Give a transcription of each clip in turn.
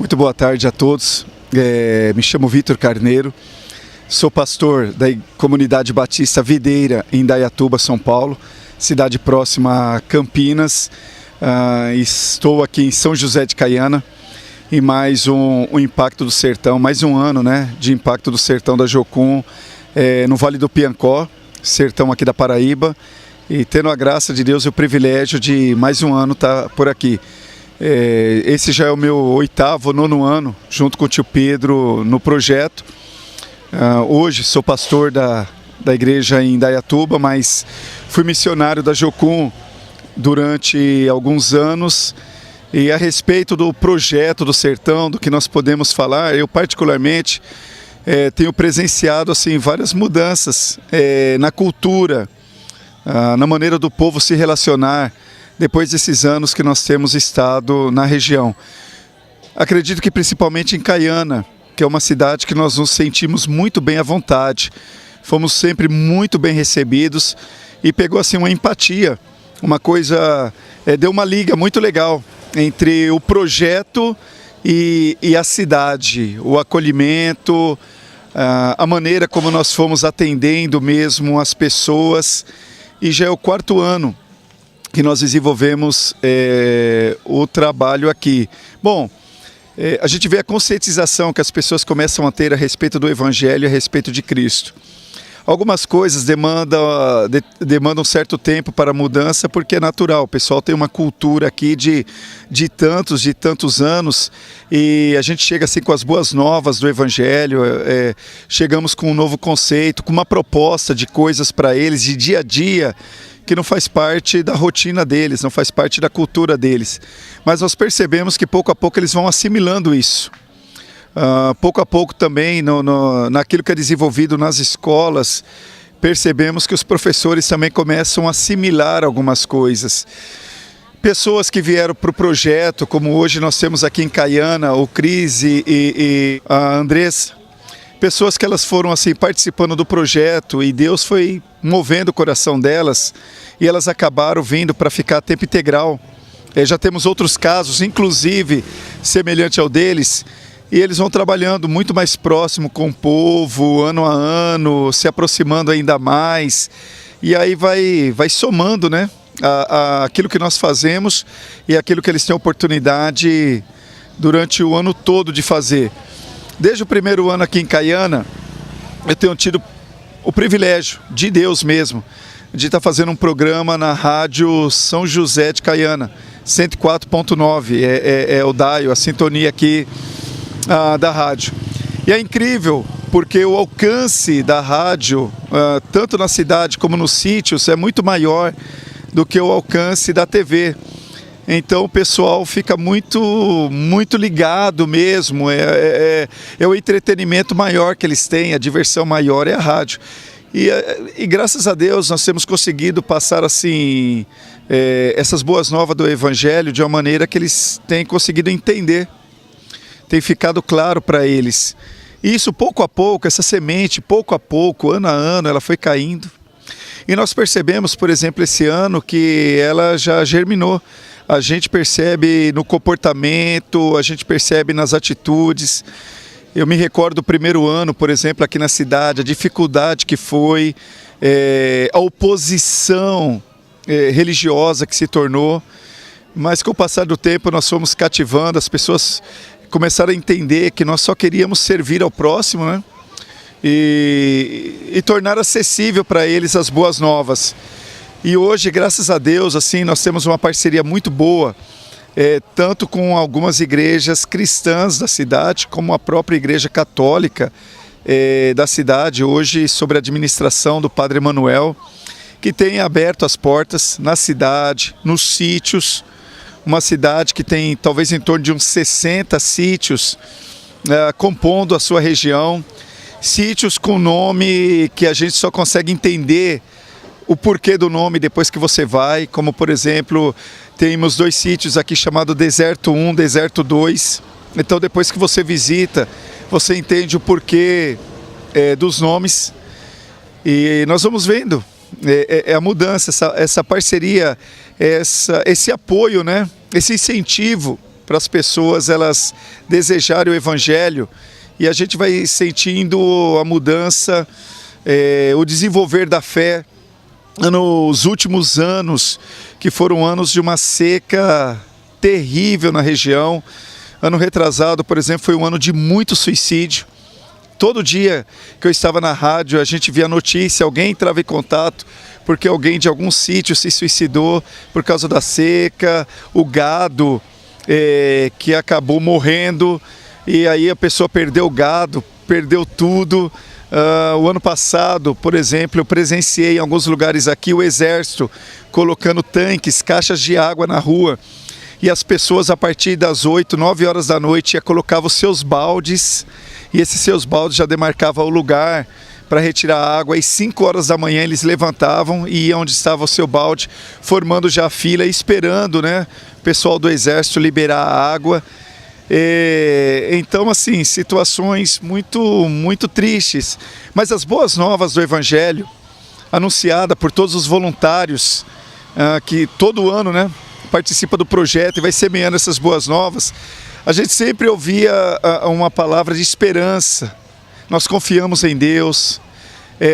Muito boa tarde a todos. Me chamo Vitor Carneiro, sou pastor da Comunidade Batista Videira em Indaiatuba, São Paulo, cidade próxima a Campinas. Estou aqui em São José de Caiana e mais um Impacto do Sertão, mais um ano, né, de Impacto do Sertão da Jocum, no Vale do Piancó, sertão aqui da Paraíba, e tendo a graça de Deus e o privilégio de mais um ano estar por aqui. Esse já é o meu 8º, 9º ano, junto com o tio Pedro, no projeto. Hoje sou pastor da igreja em Indaiatuba, mas fui missionário da Jocum durante alguns anos. E a respeito do projeto do Sertão, do que nós podemos falar, eu particularmente tenho presenciado assim, várias mudanças na cultura, na maneira do povo se relacionar, depois desses anos que nós temos estado na região. Acredito que principalmente em Caiana, que é uma cidade que nós nos sentimos muito bem à vontade. Fomos sempre muito bem recebidos e pegou assim uma empatia, uma coisa, deu uma liga muito legal entre o projeto e a cidade, o acolhimento, a maneira como nós fomos atendendo mesmo as pessoas. E já é o 4º ano que nós desenvolvemos o trabalho aqui. Bom, a gente vê a conscientização que as pessoas começam a ter a respeito do Evangelho e a respeito de Cristo. Algumas coisas demandam certo tempo para a mudança, porque é natural. O pessoal tem uma cultura aqui de tantos anos, e a gente chega assim com as boas novas do Evangelho, chegamos com um novo conceito, com uma proposta de coisas para eles, de dia a dia, que não faz parte da rotina deles, não faz parte da cultura deles. Mas nós percebemos que pouco a pouco eles vão assimilando isso. Pouco a pouco também, naquilo que é desenvolvido nas escolas, percebemos que os professores também começam a assimilar algumas coisas. Pessoas que vieram para o projeto, como hoje nós temos aqui em Caiana, o Cris e a Andressa, pessoas que elas foram assim participando do projeto e Deus foi movendo o coração delas e elas acabaram vindo para ficar a tempo integral. Já temos outros casos, inclusive semelhante ao deles, e eles vão trabalhando muito mais próximo com o povo, ano a ano, se aproximando ainda mais, e aí vai somando, né, aquilo que nós fazemos e aquilo que eles têm oportunidade durante o ano todo de fazer. Desde o 1º ano aqui em Caiana, eu tenho tido o privilégio, de Deus mesmo, de estar fazendo um programa na rádio São José de Caiana, 104.9, é o dial, a sintonia aqui da rádio. E é incrível, porque o alcance da rádio, tanto na cidade como nos sítios, é muito maior do que o alcance da TV. Então o pessoal fica muito ligado mesmo, é o entretenimento maior que eles têm, a diversão maior é a rádio. E graças a Deus nós temos conseguido passar assim essas boas novas do Evangelho de uma maneira que eles têm conseguido entender, tem ficado claro para eles. E isso pouco a pouco, essa semente, pouco a pouco, ano a ano, ela foi caindo. E nós percebemos, por exemplo, esse ano que ela já germinou. A gente percebe no comportamento, a gente percebe nas atitudes. Eu me recordo do 1º ano, por exemplo, aqui na cidade, a dificuldade que foi, a oposição religiosa que se tornou. Mas com o passar do tempo nós fomos cativando, as pessoas começaram a entender que nós só queríamos servir ao próximo, né? E tornar acessível para eles as boas novas. E hoje, graças a Deus, assim, nós temos uma parceria muito boa, tanto com algumas igrejas cristãs da cidade, como a própria igreja católica da cidade, hoje sob a administração do Padre Emanuel, que tem aberto as portas na cidade, nos sítios, uma cidade que tem talvez em torno de uns 60 sítios compondo a sua região, sítios com nome que a gente só consegue entender o porquê do nome depois que você vai, como por exemplo, temos 2 sítios aqui chamados Deserto 1, Deserto 2. Então depois que você visita, você entende o porquê dos nomes. E nós vamos vendo a mudança, essa parceria, esse apoio, né? Esse incentivo para as pessoas elas desejarem o Evangelho, e a gente vai sentindo a mudança, o desenvolver da fé nos últimos anos, que foram anos de uma seca terrível na região. Ano retrasado, por exemplo, foi um ano de muito suicídio. Todo dia que eu estava na rádio, a gente via notícia, alguém entrava em contato porque alguém de algum sítio se suicidou por causa da seca, o gado que acabou morrendo, e aí a pessoa perdeu o gado, perdeu tudo. O ano passado, por exemplo, eu presenciei em alguns lugares aqui o exército colocando tanques, caixas de água na rua, e as pessoas a partir das 8, 9 horas da noite colocavam os seus baldes, e esses seus baldes já demarcavam o lugar para retirar a água, e 5 horas da manhã eles levantavam e iam onde estava o seu balde, formando já a fila, esperando, né, o pessoal do exército liberar a água. Então, assim, situações muito tristes, mas as boas novas do Evangelho, anunciada por todos os voluntários que todo ano, né, participa do projeto e vai semeando essas boas novas, a gente sempre ouvia uma palavra de esperança. Nós confiamos em Deus,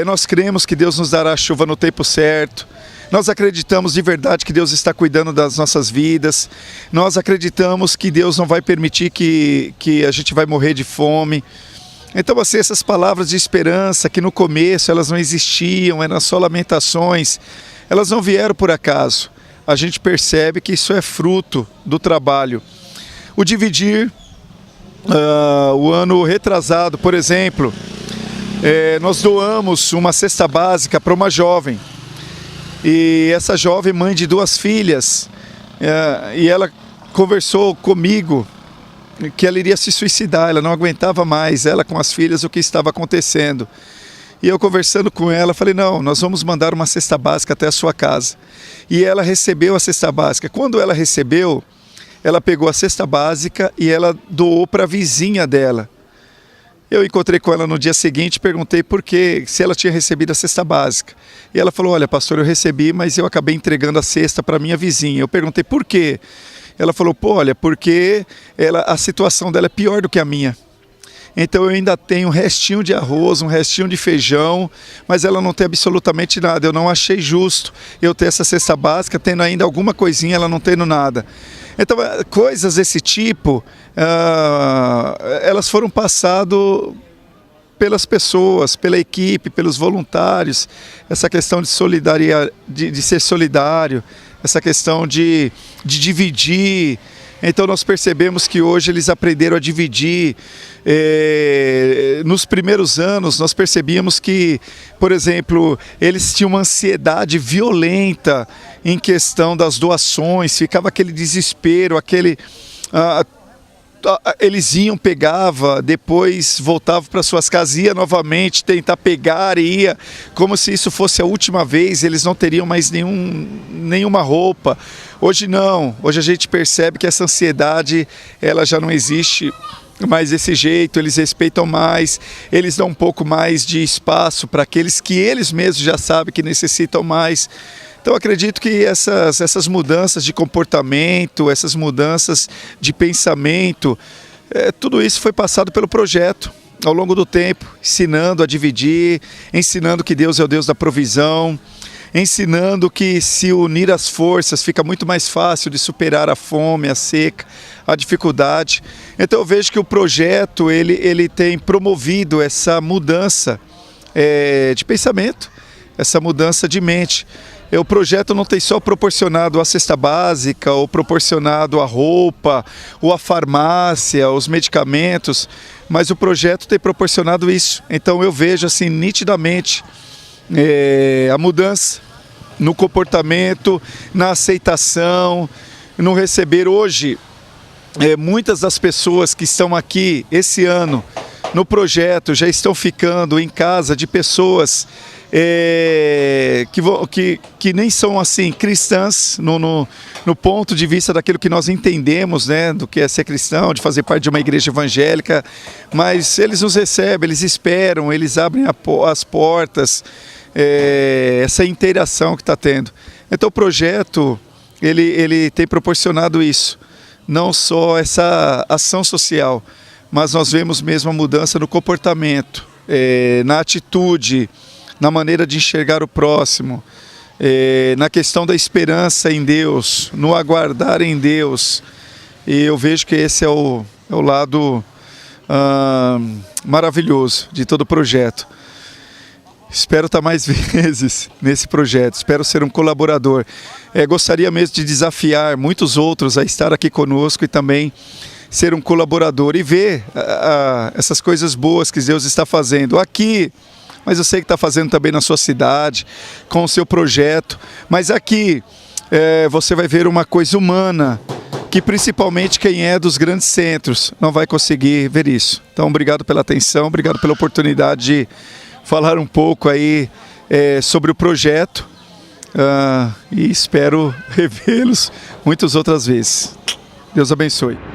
nós cremos que Deus nos dará a chuva no tempo certo, nós acreditamos de verdade que Deus está cuidando das nossas vidas, nós acreditamos que Deus não vai permitir que a gente vai morrer de fome. Então, assim, essas palavras de esperança que no começo elas não existiam, eram só lamentações, elas não vieram por acaso. A gente percebe que isso é fruto do trabalho. O dividir, o ano retrasado, por exemplo, nós doamos uma cesta básica para uma jovem. E essa jovem, mãe de 2 filhas, e ela conversou comigo que ela iria se suicidar, ela não aguentava mais, ela com as filhas, o que estava acontecendo. E eu conversando com ela, falei, não, nós vamos mandar uma cesta básica até a sua casa. E ela recebeu a cesta básica. Quando ela recebeu, ela pegou a cesta básica e ela doou para a vizinha dela. Eu encontrei com ela no dia seguinte e perguntei por que, se ela tinha recebido a cesta básica. E ela falou, olha, pastor, eu recebi, mas eu acabei entregando a cesta para minha vizinha. Eu perguntei por quê? Ela falou, pô, olha, porque a situação dela é pior do que a minha. Então eu ainda tenho um restinho de arroz, um restinho de feijão, mas ela não tem absolutamente nada. Eu não achei justo eu ter essa cesta básica, tendo ainda alguma coisinha, ela não tendo nada. Então, coisas desse tipo, elas foram passadas pelas pessoas, pela equipe, pelos voluntários, essa questão de solidariedade, de ser solidário, essa questão de dividir. Então nós percebemos que hoje eles aprenderam a dividir. Nos primeiros anos nós percebíamos que, por exemplo, eles tinham uma ansiedade violenta em questão das doações, ficava aquele desespero, eles iam, pegava, depois voltavam para suas casas, ia novamente tentar pegar e ia, como se isso fosse a última vez, eles não teriam mais nenhuma roupa. Hoje não, hoje a gente percebe que essa ansiedade, ela já não existe mais desse jeito, eles respeitam mais, eles dão um pouco mais de espaço para aqueles que eles mesmos já sabem que necessitam mais. Então acredito que essas mudanças de comportamento, essas mudanças de pensamento, tudo isso foi passado pelo projeto ao longo do tempo, ensinando a dividir, ensinando que Deus é o Deus da provisão, ensinando que se unir as forças fica muito mais fácil de superar a fome, a seca, a dificuldade. Então eu vejo que o projeto ele tem promovido essa mudança de pensamento, essa mudança de mente. O projeto não tem só proporcionado a cesta básica, ou proporcionado a roupa, ou a farmácia, os medicamentos, mas o projeto tem proporcionado isso. Então eu vejo assim nitidamente a mudança no comportamento, na aceitação, no receber. Hoje, muitas das pessoas que estão aqui esse ano no projeto já estão ficando em casa de pessoas que nem são assim cristãs no ponto de vista daquilo que nós entendemos, né, do que é ser cristão, de fazer parte de uma igreja evangélica, mas eles nos recebem, eles esperam, eles abrem as portas, essa interação que está tendo. Então o projeto ele tem proporcionado isso, não só essa ação social, mas nós vemos mesmo a mudança no comportamento, na atitude, na maneira de enxergar o próximo, na questão da esperança em Deus, no aguardar em Deus. E eu vejo que esse é o lado maravilhoso de todo o projeto. Espero estar mais vezes nesse projeto, espero ser um colaborador. Gostaria mesmo de desafiar muitos outros a estar aqui conosco e também ser um colaborador e ver essas coisas boas que Deus está fazendo aqui, mas eu sei que está fazendo também na sua cidade, com o seu projeto. Mas aqui você vai ver uma coisa humana, que principalmente quem é dos grandes centros não vai conseguir ver isso. Então, obrigado pela atenção, obrigado pela oportunidade de falar um pouco aí sobre o projeto e espero revê-los muitas outras vezes. Deus abençoe.